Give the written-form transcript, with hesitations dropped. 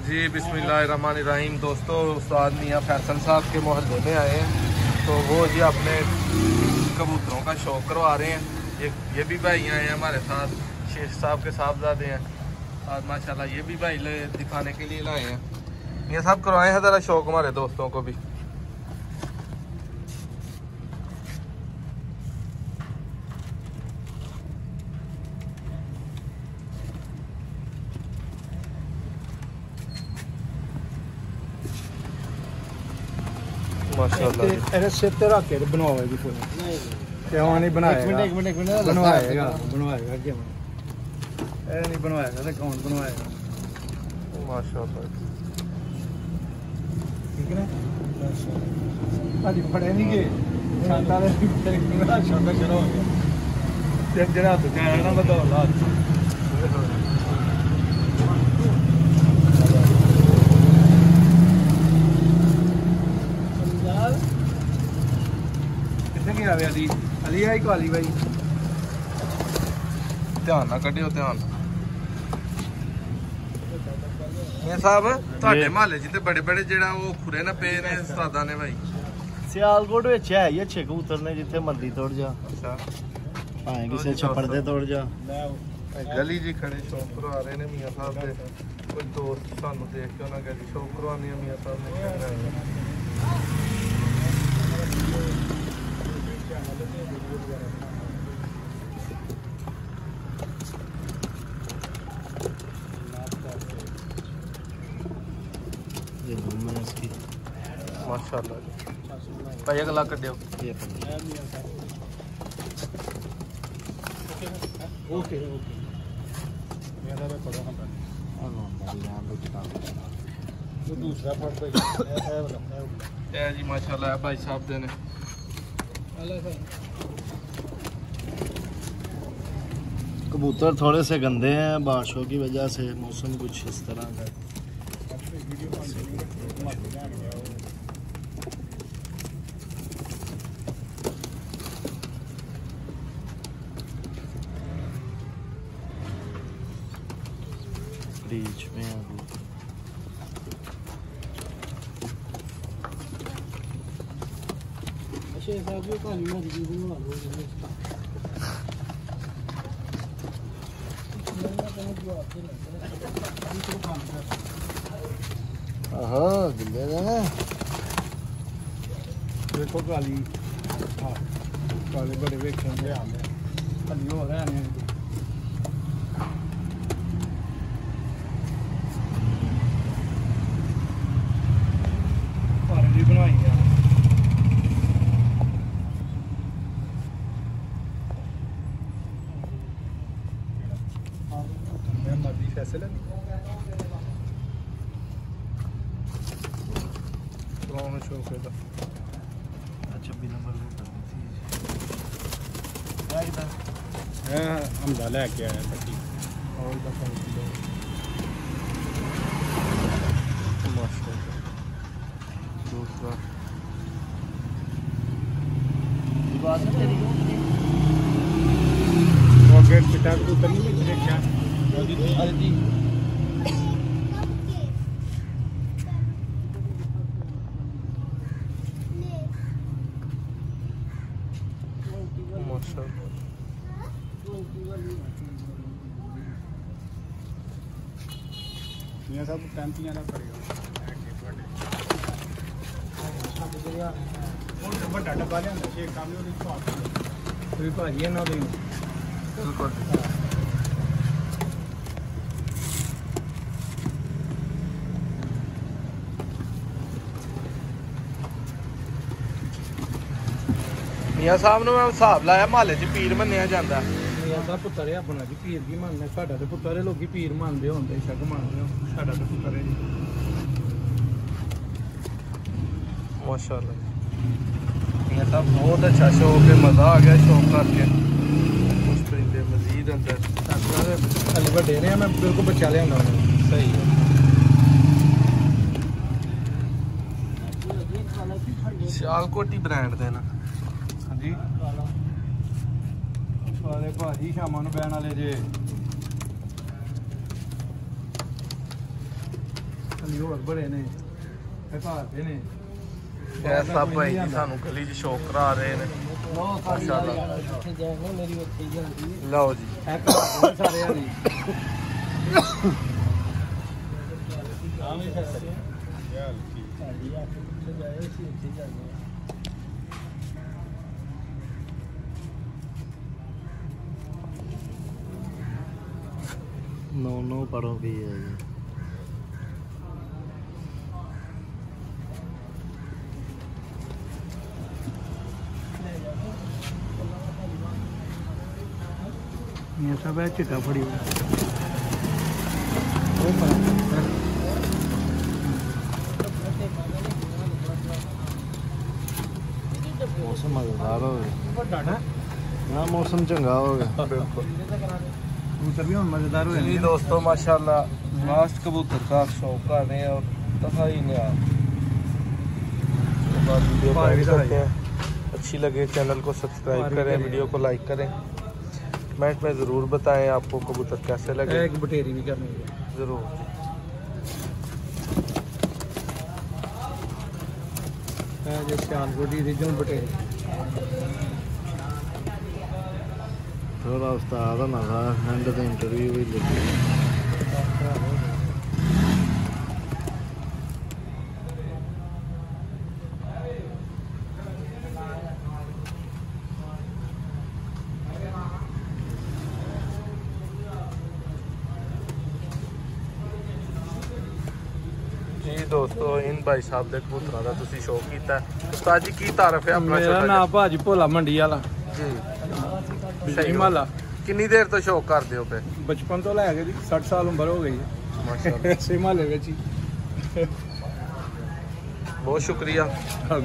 जी बिस्मिल्लाहिर्रहमानिर्रहीम। दोस्तों उस्ताद मियाँ फैसल साहब के मोहल्ले में आए हैं, तो वो जी अपने कबूतरों का शौक करवा रहे हैं। ये भी भाई आए हैं हमारे साथ, शेख साहब के साहबजादे हैं आज माशाल्लाह। ये भी भाई दिखाने के लिए लाए हैं। ये सब करवाए हैं ज़रा शौक हमारे दोस्तों को भी। माशाल्लाह ऐसे सिर ते रख के बनवाएगी फिर क्या नहीं बनाएगा। एक मिनट बनवाएगा क्या ऐ नहीं बनवाएगा तो कौन बनवाएगा। माशाल्लाह ठीक है ना। अभी पड़े नहीं गए शांता ले शांता चलो हो गया जरा तो क्या ना बताओ लाज अली अली आई को अली भाई ध्यान ना कटियो ध्यान। ये साहब ਤੁਹਾਡੇ ਮਹੱਲੇ ਜਿੱਤੇ ਬੜੇ ਬੜੇ ਜਿਹੜਾ ਉਹ ਖੁਰੇ ਨਾ ਪਏ ਨੇ ਉਸਤਾਦਾਂ ਨੇ ਭਾਈ। सियालकोट ਵਿੱਚ ਹੈ ਇਹ ਅੱਛੇ ਕਬੂਤਰ ਨੇ ਜਿੱਥੇ ਮਰਦੀ ਤੋੜ ਜਾ। ਅੱਛਾ ਭਾਵੇਂ ਕਿਸੇ ਛੱਪੜ ਦੇ ਤੋੜ ਜਾ। ਗਲੀ ਜੀ ਖੜੇ ਸ਼ੌਕ ਕਰਵਾ ਰਹੇ ਨੇ ਮੀਆਂ ਸਾਹਿਬ ਦੇ ਕੋਈ ਦੋਸਤ ਸਾਨੂੰ ਦੇਖ ਕੇ ਉਹਨਾਂ ਕਹਿੰਦੇ ਸ਼ੌਕ ਕਰਵਾਉਣੀ ਆ ਮੀਆਂ ਸਾਹਿਬ ਨੇ। माशाल्लाह भाई अगला कटियो। ओके ओके मेरा भी पढ़ो हम तो दूसरा पढ़ पे ए जी माशाल्लाह भाई साहब देने कबूतर थोड़े से गंदे हैं बारिशों की वजह से। मौसम कुछ इस तरह का बीच में अभी अच्छा साहब ये कहानी में जी बनवा लो हाँ गिले ना देखो काली हाँ काले बड़े वेखन दे आने काली हो रहे हैं पानी बनवाई है मैं मर्जी फैसला शौक है। अच्छा बिना नंबर हम डाला क्या है पट्टी और दूसरा गेट पिटा को उतरी क्या अरे जी ये सब टैंपियां ना पड़ेगा बड़ा डब्बा ले आंदा छे काम नहीं होता कोई भाजी ना दे बिल्कुल मियां साहब ने मैं हिसाब लाया महल्ले च पीर मन्निया जाता है। मियां साहब पुत्तर है अपना जी पीर की मानने साडा ते पुत्तर है लोग पीर मानते होंगे शक मानते हो साडा ते पुत्तर है माशाल्लाह। मियां साहब बहुत अच्छा शौक है, मज़ा आ गया शौक करके। कुछ परिंदे मजीद अंदर अल बड़े ने मैं बिल्कुल बचा लिया सही है। सियालकोटी ब्रांड देना जी वाले भाजी शाम ਨੂੰ ਬੈਣ ਵਾਲੇ ਜੇ ਹੋਰ ਬੜੇ ਨੇ ਇਹ ਘਰ ਦੇ ਨੇ ਇਹ ਸਭ ਭਾਈ ਜੀ ਸਾਨੂੰ ਗਲੀ 'ਚ ਸ਼ੌਕ ਕਰਾ ਰਹੇ ਨੇ ਮਾਸ਼ਾਅੱਲਾ। ਲਓ ਜੀ ਇਹ ਘਰ ਦੇ ਸਾਰੇ ਆ ਜੀ नौ परों की है ये सब है चिट्टा फड़ी मौसम मजेदार हो गया ना, मौसम चंगा हो गया बिल्कुल। कबूतर भी मजेदार हो जी दोस्तों माशाल्लाह लास्ट कबूतर का शौक कर रहे हैं और दफा ही नहीं अच्छी लगे चैनल को सब्सक्राइब करें, वीडियो को लाइक करें, कमेंट में ज़रूर बताएं आपको कबूतर कैसे लगे। एक बटेरी भी करनी है ज़रूर। जो सियालकोटी रीजनल बटेरी थोड़ा उस्ताद ना था एंड द इंटरव्यू भी लगी। जी दोस्तों इन भाई साहब के कबूतरों का तुसी शौक किया। उस्ताद जी की तारफ है अपना? मेरा नाम भाजी भोला मंडी वाला जी। सही माला। किन्नी देर तो शौक करते हो पे? बचपन तो लैके जी 60 साल उम्र हो गई है माशाल्लाह। इसे माले में ही बहुत शुक्रिया। हाँ,